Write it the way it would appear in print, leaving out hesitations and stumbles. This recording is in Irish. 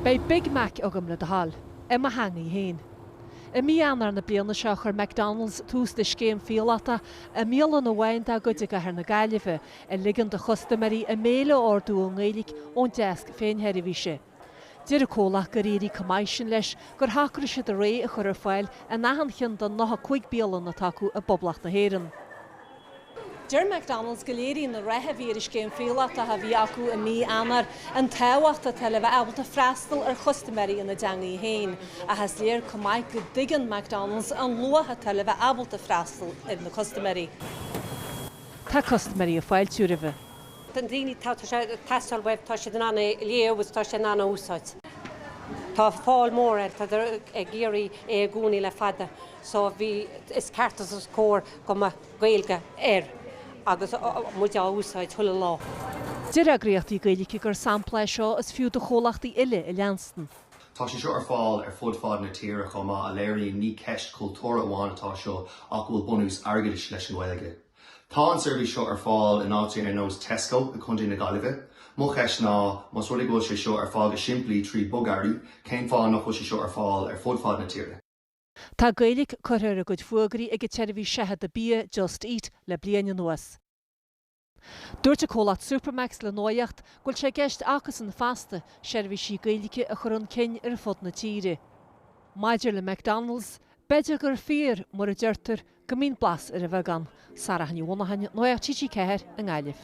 Bei Big Mac agam le hall, Emma hangi heen. Mbialanna na béile seo chur McDonalds tús de scéim féileata mbialanna bhainte goide ar na Ghaeilge ligan de chustamarí béile ordú nGaeilge ón deasc féin heirihíse. Dir cólach go réirí cumáisisin leis gur thacra siad a ré a chur ar fáil a nahanchan don 9 béalanna tacu a boblach na héireann. Dir McDonalds goléirí na rathe bhí céim féileata a bhí acu a mbialanna an táhaachta tal bheith ábalta freastal ar chustamarí ina deangaí héin a has léir cumáid go dtigan McDonalds an luatha tal bheith ábalta freastal ar na chustamarí. Tá chustamarí a fáil túribh. Den daoine tá sé testal webh tá sé den anna léomhas tá sé anna úsáid. Tá fáil mór tá géirí é gúnaí le fada, so bhí is cartas as cór go Ghaeilge agus muid á úsáid thula lá. Dir agréochtaí Ghaeilge gur sampla seo is fiú do cholachtaí ile I leanstan. Tá sé seo ar fáil ar fud fad na tíre chuma a léirí ní ceist cultúra amháin atá seo ach bhfuil bunús airgeadais leis an Ghaeilge. Tá an service seo ar fáil in áitín ar nós Tesco a chundí na Ghaeilge. Mo cheist ná mas rudaí go sé seo ar fáil go simplí trí bogarí, céim fáil nach go sé seo ar fáil ar fud fad na tíre. Tá Ghaeilge chuir a go fuagarí ag teirbhí sethe a bí Just Eat le bliana nuas. Dúirt a cólacht Supermax le nóiacht goil sé gceist achas an fasta seirbhí sí Ghaeilge a chur an cinn ar fud na tíre. Maidir le McDonalds, beidir gur fér mar a deirtar go mín blas ar a bheith gan, Sarah Hanni Wonnahan, nóiacht Chichi Ceir an nGaeilge.